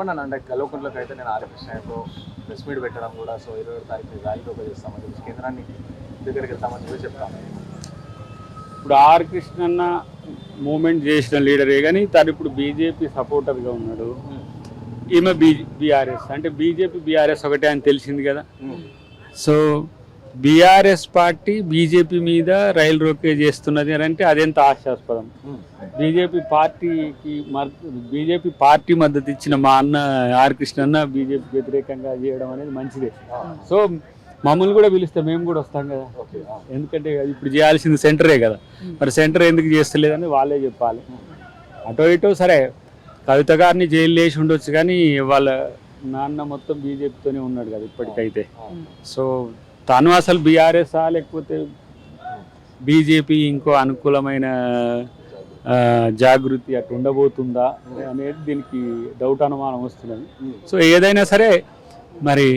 చెప్పండి అన్న, అంటే కల్వకుంట్లకి అయితే నేను ఆర్కృష్ణతో ప్రెస్ మీట్ పెట్టడం కూడా, సో 27 తారీఖు ర్యాలీలో చేస్తామని చెప్పి కేంద్రాన్ని దగ్గరికి వెళ్తామని చెప్పి చెప్తాను. ఇప్పుడు ఆర్ కృష్ణన్న మూమెంట్ చేసిన లీడరే కానీ తను ఇప్పుడు బీజేపీ సపోర్టర్గా ఉన్నాడు. ఈమె బీఆర్ఎస్ అంటే బీజేపీ బీఆర్ఎస్ ఒకటే అని తెలిసింది కదా. సో బీఆర్ఎస్ పార్టీ బీజేపీ మీద రైలు రోకే చేస్తున్నది అని అంటే అదెంత హాస్యాస్పదం. బీజేపీ పార్టీ మద్దతు ఇచ్చిన మా అన్న ఆర్ కృష్ణన్న బీజేపీకి వ్యతిరేకంగా చేయడం అనేది మంచిదే. సో మమ్మల్ని కూడా పిలిస్తే మేము కూడా వస్తాం కదా, ఎందుకంటే ఇప్పుడు చేయాల్సింది సెంటరే కదా. మరి సెంటర్ ఎందుకు చేస్తలేదని వాళ్ళే చెప్పాలి. అటో ఇటో సరే కవిత గారిని జైలు వేసి ఉండొచ్చు కానీ వాళ్ళ నాన్న మొత్తం బీజేపీతోనే ఉన్నాడు కదా ఇప్పటికైతే. సో తను అసలు బీఆర్ఎస్ఆ లేకపోతే బీజేపీ ఇంకో అనుకూలమైన జాగృతి అటు ఉండబోతుందా అనేది దీనికి డౌట్ అనుమానం వస్తున్నది. సో ఏదైనా సరే మరి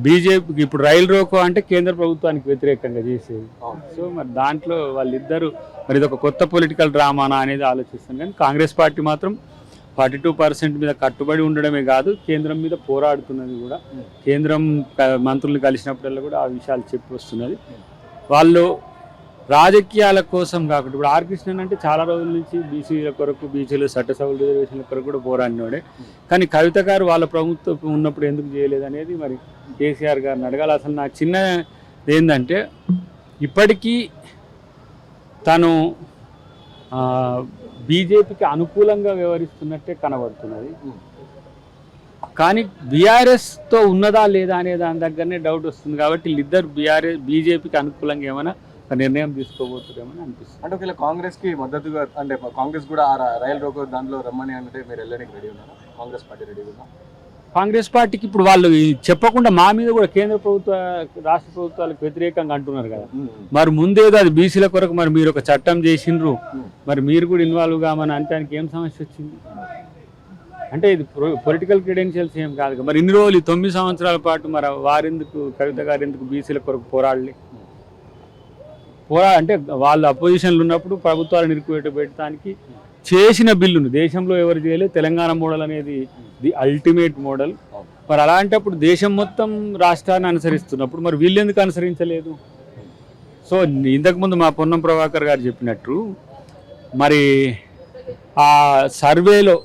బీజేపీకి ఇప్పుడు రైలు రోకో అంటే కేంద్ర ప్రభుత్వానికి వ్యతిరేకంగా చేసేది. సో మరి దాంట్లో వాళ్ళిద్దరూ మరి ఇది ఒక కొత్త పొలిటికల్ డ్రామానా అనేది ఆలోచిస్తాను. కానీ కాంగ్రెస్ పార్టీ మాత్రం 42% మీద కట్టుబడి ఉండడమే కాదు, కేంద్రం మీద పోరాడుతున్నది కూడా. కేంద్రం మంత్రులు కలిసినప్పుడల్లా కూడా ఆ విషయాలు చెప్పి వస్తున్నది. వాళ్ళు రాజకీయాల కోసం కాకుండా ఇప్పుడు ఆర్ కృష్ణన్ అంటే చాలా రోజుల నుంచి బీసీల కొరకు, బీసీలు చట్టసభల రిజర్వేషన్ల కొరకు కూడా పోరాడినోడే. కానీ కవిత గారు వాళ్ళ ప్రభుత్వం ఉన్నప్పుడు ఎందుకు చేయలేదు అనేది మరి కేసీఆర్ గారిని అడగాలి. అసలు నాకు చిన్న ఏంటంటే ఇప్పటికీ తను బీజేపీకి అనుకూలంగా వ్యవహరిస్తున్నట్టే కనబడుతున్నది. కానీ బీఆర్ఎస్తో ఉన్నదా లేదా అనే దాని దగ్గరనే డౌట్ వస్తుంది. కాబట్టి వీళ్ళిద్దరు బీజేపీకి అనుకూలంగా ఏమైనా నిర్ణయం తీసుకోబోతుందేమని అనిపిస్తుంది. అంటే ఒకవేళ కాంగ్రెస్కి మద్దతుగా, అంటే కాంగ్రెస్ కూడా రైలు రోకో దాంట్లో రమ్మని అంటే మీరు వెళ్ళడానికి రెడీ ఉన్నారా? కాంగ్రెస్ పార్టీ రెడీగా ఉన్నా? కాంగ్రెస్ పార్టీకి ఇప్పుడు వాళ్ళు చెప్పకుండా మా మీద కూడా కేంద్ర ప్రభుత్వ రాష్ట్ర ప్రభుత్వాలకు వ్యతిరేకంగా అంటున్నారు కదా. మరి ముందేదో అది బీసీల కొరకు మరి మీరు ఒక చట్టం చేసిండ్రు, మరి మీరు కూడా ఇన్వాల్వ్ కామని అంటానికి ఏం సమస్య వచ్చింది? అంటే ఇది పొలిటికల్ క్రెడెన్షియల్స్ ఏం కాదు. మరి ఇన్ని రోజులు 9 సంవత్సరాల పాటు మరి వారెందుకు, కవిత గారు ఎందుకు బీసీల కొరకు పోరాడలే? అంటే వాళ్ళు అపోజిషన్లు ఉన్నప్పుడు ప్రభుత్వాలను ఇరుకుపెట్టడానికి చేసిన బిల్లును దేశంలో ఎవరు చేయలేదు. తెలంగాణ మోడల్ అనేది ది అల్టిమేట్ మోడల్. మరి అలాంటప్పుడు దేశం మొత్తం రాష్ట్రాన్ని అనుసరిస్తున్నప్పుడు మరి వీళ్ళు ఎందుకు అనుసరించలేదు? సో ఇంతకుముందు మా పొన్నం ప్రభాకర్ గారు చెప్పినట్టు మరి ఆ సర్వేలో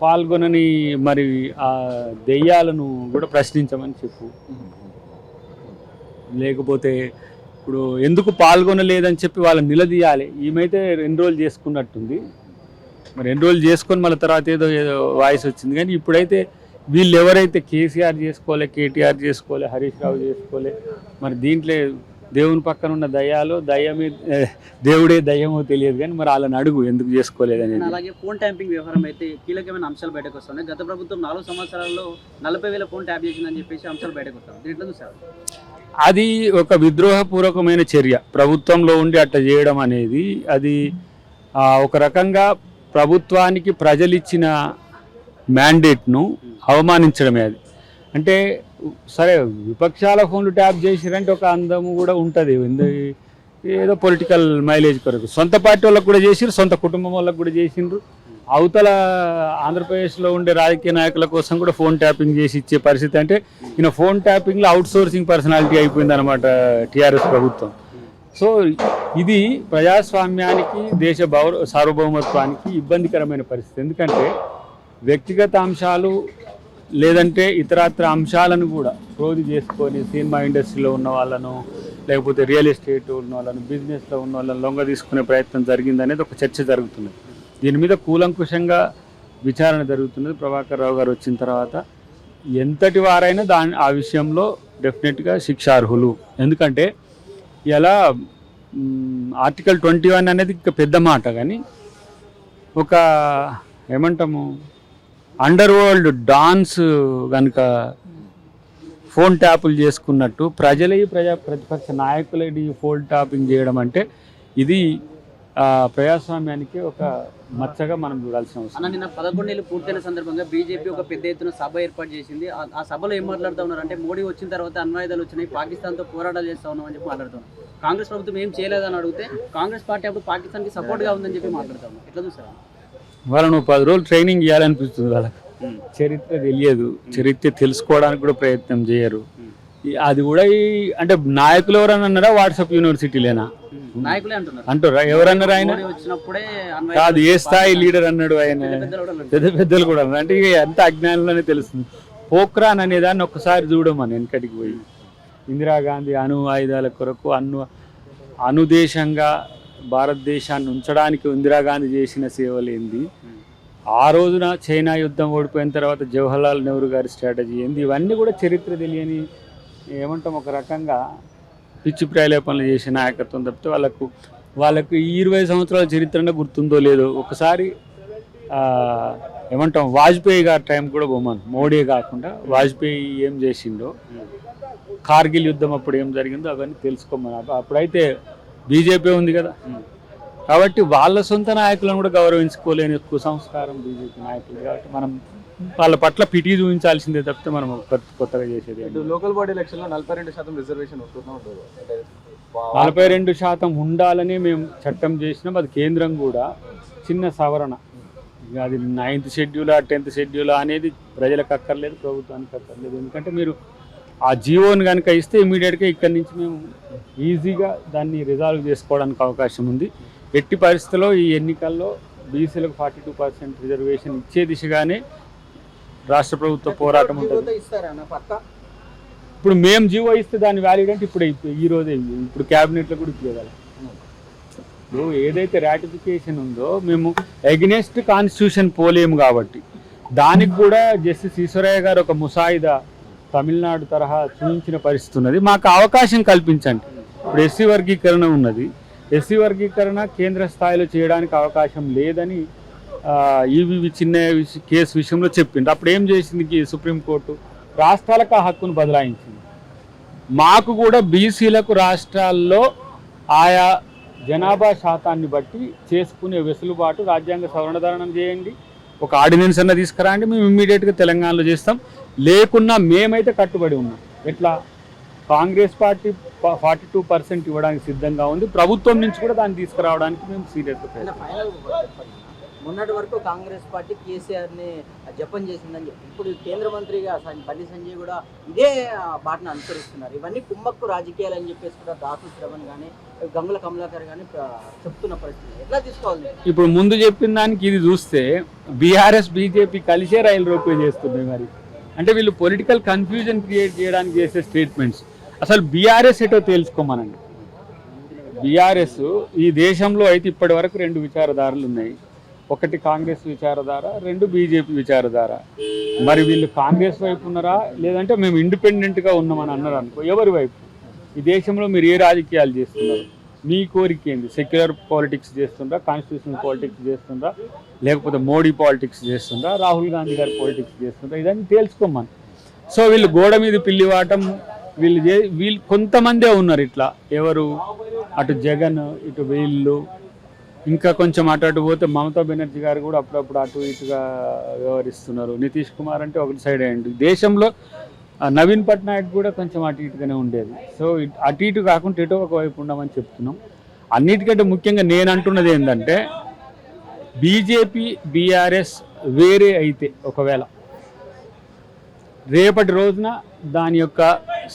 పాల్గొనని మరి ఆ దెయ్యాలను కూడా ప్రశ్నించమని చెప్పు. లేకపోతే ఇప్పుడు ఎందుకు పాల్గొనలేదని చెప్పి వాళ్ళని నిలదీయాలి. ఈమెయితే ఎన్రోల్ చేసుకున్నట్టుంది. మరి ఎన్రోల్ చేసుకొని మళ్ళీ తర్వాత ఏదో వాయిస్ వచ్చింది. కానీ ఇప్పుడైతే వీళ్ళు ఎవరైతే కేసీఆర్ చేసుకోలే, కేటీఆర్ చేసుకోలే, హరీష్ రావు చేసుకోలే, మరి దీంట్లో దేవుని పక్కన ఉన్న దయ్యాలో దయ్యమే దేవుడే దయ్యమో తెలియదు. కానీ మరి వాళ్ళని అడుగు ఎందుకు చేసుకోలేదు అనేది. అలాగే ఫోన్ ట్యాపింగ్ వ్యవహారం అయితే కీలకమైన అంశాలు బయటకు వస్తున్నాయి. గత ప్రభుత్వం 4 సంవత్సరాల్లో 40,000 ఫోన్ ట్యాప్ చేసిందని చెప్పేసి అంశాలు బయటకు వస్తాయి. దీంట్లో చూసారు, అది ఒక విద్రోహపూర్వకమైన చర్య. ప్రభుత్వంలో ఉండి అట్లా చేయడం అనేది అది ఒక రకంగా ప్రభుత్వానికి ప్రజలు ఇచ్చిన మ్యాండేట్ను అవమానించడమే. అది అంటే సరే విపక్షాల ఫోన్లు ట్యాప్ చేసిరంటే ఒక అందము కూడా ఉంటుంది, ఏదో పొలిటికల్ మైలేజ్ కొరకు. సొంత పార్టీ వాళ్ళకు కూడా చేసిరు, సొంత కుటుంబం వాళ్ళకు కూడా చేసిండ్రు. అవతల ఆంధ్రప్రదేశ్లో ఉండే రాజకీయ నాయకుల కోసం కూడా ఫోన్ ట్యాపింగ్ చేసి ఇచ్చే పరిస్థితి. అంటే ఈయన ఫోన్ ట్యాపింగ్లో అవుట్ సోర్సింగ్ పర్సనాలిటీ అయిపోయింది అనమాట టీఆర్ఎస్ ప్రభుత్వం. సో ఇది ప్రజాస్వామ్యానికి, దేశ సార్వభౌమత్వానికి ఇబ్బందికరమైన పరిస్థితి. ఎందుకంటే వ్యక్తిగత అంశాలు లేదంటే ఇతరత్ర అంశాలను కూడా క్లోజ్ చేసుకొని సినిమా ఇండస్ట్రీలో ఉన్న వాళ్ళను, లేకపోతే రియల్ ఎస్టేట్ ఉన్న వాళ్ళను, బిజినెస్లో ఉన్న వాళ్ళని లొంగ తీసుకునే ప్రయత్నం జరిగిందనేది ఒక చర్చ జరుగుతున్నది. దీని మీద కూలంకుషంగా విచారణ జరుగుతున్నది. ప్రభాకర్ రావు గారు వచ్చిన తర్వాత ఎంతటి వారైనా ఆ విషయంలో డెఫినెట్గా శిక్షార్హులు. ఎందుకంటే ఇలా ఆర్టికల్ 21 అనేది ఇంకా పెద్ద మాట, కానీ ఒక ఏమంటాము అండర్ వరల్డ్ డాన్స్ కనుక ఫోన్ ట్యాపులు చేసుకున్నట్టు ప్రతిపక్ష నాయకులది ఫోన్ ట్యాపింగ్ చేయడం అంటే ఇది ప్రజాస్వామ్యానికి ఒక మచ్చగా మనం చూడాల్సిన అవసరం. నిన్న 11 ఏళ్ళు పూర్తయిన సందర్భంగా బీజేపీ ఒక పెద్ద ఎత్తున సభ ఏర్పాటు చేసింది. ఆ సభలో ఏం మాట్లాడుతూ ఉన్నారంటే మోడీ వచ్చిన తర్వాత అణ్వాయుధాలు వచ్చినాయి, పాకిస్తాన్తో పోరాటాలు చేస్తా ఉన్నాం అని చెప్పి మాట్లాడుతున్నాం. కాంగ్రెస్ ప్రభుత్వం ఏం చేయలేదని అడిగితే కాంగ్రెస్ పార్టీ అప్పుడు పాకిస్తాన్కి సపోర్ట్గా ఉందని చెప్పి మాట్లాడుతా ఉన్నాం. ఎట్లా చూసారు? వాళ్ళను 10 రోజులు ట్రైనింగ్ ఇవ్వాలనిపిస్తుంది వాళ్ళకి. చరిత్ర తెలియదు, చరిత్ర తెలుసుకోవడానికి కూడా ప్రయత్నం చేయరు. అది కూడా అంటే నాయకులు ఎవరన్నా అన్నారా వాట్సాప్ యూనివర్సిటీలేనా నాయకులే అంటున్నారు. అంటారా? ఎవరన్నారు? ఆయన వచ్చినప్పుడే కాదు, ఏ స్థాయి లీడర్ అన్నాడు ఆయన? పెద్ద పెద్దలు కూడా అన్నారు. అంటే ఎంత అజ్ఞానంలోనే తెలుస్తుంది. పోఖ్రాన్ అనే దాన్ని ఒక్కసారి చూడమని వెనకటికి పోయి ఇందిరాగాంధీ అణు ఆయుధాల కొరకు అనుదేశంగా భారతదేశాన్ని ఉంచడానికి ఇందిరాగాంధీ చేసిన సేవలేంది, ఆ రోజున చైనా యుద్ధం ఓడిపోయిన తర్వాత జవహర్లాల్ నెహ్రూ గారి స్ట్రాటజీ ఏంది, ఇవన్నీ కూడా చరిత్ర తెలియని ఏమంటాం ఒక రకంగా పిచ్చి ప్రలేపనలు చేసే నాయకత్వం తప్పితే వాళ్ళకు ఈ 20 సంవత్సరాల చరిత్రనే గుర్తుందో లేదో. ఒకసారి ఏమంటాం వాజ్పేయి గారి టైం కూడా పోమాను, మోడీ కాకుండా వాజ్పేయి ఏం చేసిండో, కార్గిల్ యుద్ధం అప్పుడు ఏం జరిగిందో అవన్నీ తెలుసుకోమని. అప్పుడైతే బీజేపీ ఉంది కదా, కాబట్టి వాళ్ళ సొంత నాయకులను కూడా గౌరవించుకోలేని కుసంస్కారం బీజేపీ నాయకులు. కాబట్టి మనం వాళ్ళ పట్ల పిటి చూపించాల్సిందే తప్పితే మనం కొత్తగా చేసేది. లోకల్ బాడీ ఎలక్షన్లో 42% రిజర్వేషన్ ఉంటుందా ఉండదు? 42% ఉండాలని మేము చట్టం చేసినాం. అది కేంద్రం కూడా చిన్న సవరణ, అది 9th షెడ్యూలా 10th షెడ్యూలా అనేది ప్రజలకు అక్కర్లేదు, ప్రభుత్వానికి అక్కర్లేదు. ఎందుకంటే మీరు ఆ జీవోని కనుక ఇస్తే ఇమీడియట్గా ఇక్కడి నుంచి మేము ఈజీగా దాన్ని రిజాల్వ్ చేసుకోవడానికి అవకాశం ఉంది. ఎట్టి పరిస్థితుల్లో ఈ ఎన్నికల్లో బీసీలకు 42% రిజర్వేషన్ ఇచ్చే దిశగానే రాష్ట్ర ప్రభుత్వ పోరాటం ఉంటుంది. ఇప్పుడు మేము జీవో ఇస్తే దాని వ్యాలిడ్ అంటే ఇప్పుడు ఈ రోజే, ఇప్పుడు క్యాబినెట్లో కూడా ఇచ్చేయగలం. ఇప్పుడు ఏదైతే రాటిఫికేషన్ ఉందో మేము ఎగ్నెస్ట్ కాన్స్టిట్యూషన్ పోలేము కాబట్టి దానికి కూడా జస్టిస్ ఈశ్వరయ్య గారు ఒక ముసాయిదా తమిళనాడు తరహా చూపించిన పరిస్థితి ఉన్నది. మాకు అవకాశం కల్పించండి. ఇప్పుడు ఎస్సీ వర్గీకరణ ఉన్నది, ఎస్సీ వర్గీకరణ కేంద్ర స్థాయిలో చేయడానికి అవకాశం లేదని ఈవీవి చిన్నయ్య కేసు విషయంలో చెప్పింది. అప్పుడు ఏం చేసింది సుప్రీంకోర్టు? రాష్ట్రాలకు ఆ హక్కును బదలాయించింది. మాకు కూడా బీసీలకు రాష్ట్రాల్లో ఆయా జనాభా శాతాన్ని బట్టి చేసుకునే వెసులుబాటు రాజ్యాంగ సవరణధారణం చేయండి, ఒక ఆర్డినెన్స్ అన్న తీసుకురండి, మేము ఇమ్మీడియట్గా తెలంగాణలో చేస్తాం. లేకున్నా మేమైతే కట్టుబడి ఉన్నాం. ఎట్లా? కాంగ్రెస్ పార్టీ 42% ఇవ్వడానికి సిద్ధంగా ఉంది, ప్రభుత్వం నుంచి కూడా దాన్ని తీసుకురావడానికి మేము సీరియస్గా. మొన్నటి వరకు కాంగ్రెస్ పార్టీ కేసీఆర్ని జపం చేసిందని చెప్పి ఇప్పుడు కేంద్ర మంత్రిగా బండి సంజయ్ కూడా ఇదే బాటను అనుసరిస్తున్నారు. ఇవన్నీ కుమ్మక్కు రాజకీయాలు అని చెప్పేసి కూడా దాసు శ్రవణ్ కానీ గంగుల కమలాకర్ కానీ చెప్తున్న పరిస్థితి ఎట్లా తీసుకోవాలి? ఇప్పుడు ముందు చెప్పిన దానికి ఇది చూస్తే బీఆర్ఎస్ బీజేపీ కలిసే రైలు రోపే చేస్తున్నాయి. మరి అంటే వీళ్ళు పొలిటికల్ కన్ఫ్యూజన్ క్రియేట్ చేయడానికి చేసే స్టేట్మెంట్స్. అసలు బీఆర్ఎస్ ఎటో తెలుసుకోమనండి. బీఆర్ఎస్ ఈ దేశంలో అయితే ఇప్పటి వరకు 2 విచారధారలు ఉన్నాయి. ఒకటి కాంగ్రెస్ విచారధార, 2 బీజేపీ విచారధార. మరి వీళ్ళు కాంగ్రెస్ వైపు ఉన్నారా లేదంటే మేము ఇండిపెండెంట్గా ఉన్నామని అన్నారు అనుకో, ఎవరి వైపు? ఈ దేశంలో మీరు ఏ రాజకీయాలు చేస్తున్నారు? మీ కోరిక ఏంది? సెక్యులర్ పాలిటిక్స్ చేస్తుండ్రా, కాన్స్టిట్యూషనల్ పాలిటిక్స్ చేస్తుండ్రా, లేకపోతే మోడీ పాలిటిక్స్ చేస్తుండ్రా, రాహుల్ గాంధీ గారి పాలిటిక్స్ చేస్తుండ్రా? ఇదన్నీ తేల్చుకోమని. సో వీళ్ళు గోడ మీద పిల్లివాటం వీళ్ళు కొంతమందే ఉన్నారు ఇట్లా. ఎవరు? అటు జగన్, ఇటు వీళ్ళు, ఇంకా కొంచెం అటు పోతే మమతా బెనర్జీ గారు కూడా అప్పుడప్పుడు అటు ఇటుగా వ్యవహరిస్తున్నారు. నితీష్ కుమార్ అంటే ఒకటి సైడ్ అయ్యండి. దేశంలో నవీన్ పట్నాయక్ కూడా కొంచెం అటు ఇటుగానే ఉండేది. సో అటు ఇటు కాకుండా ఇటు ఒకవైపు ఉండమని చెప్తున్నాం. అన్నిటికంటే ముఖ్యంగా నేను అంటున్నది ఏంటంటే బీజేపీ బీఆర్ఎస్ వేరే అయితే ఒకవేళ రేపటి రోజున దాని యొక్క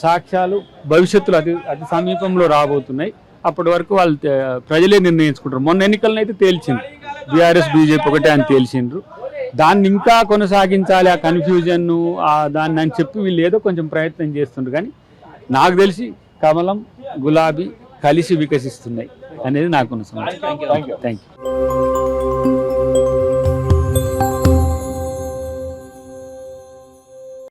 సాక్ష్యాలు భవిష్యత్తులో అతి సమీపంలో రాబోతున్నాయి. అప్పటి వరకు వాళ్ళు ప్రజలే నిర్ణయించుకుంటారు. మొన్న ఎన్నికలను అయితే తేల్చింది బీఆర్ఎస్ బీజేపీ ఒకటే అని తేల్చిండ్రు. దాన్ని ఇంకా కొనసాగించాలి, ఆ కన్ఫ్యూజన్ను దాన్ని అని చెప్పి వీళ్ళు ఏదో కొంచెం ప్రయత్నం చేస్తుండ్రు. కానీ నాకు తెలిసి కమలం గులాబీ కలిసి వికసిస్తున్నాయి అనేది నాకున్న సమాచారం. Thank you.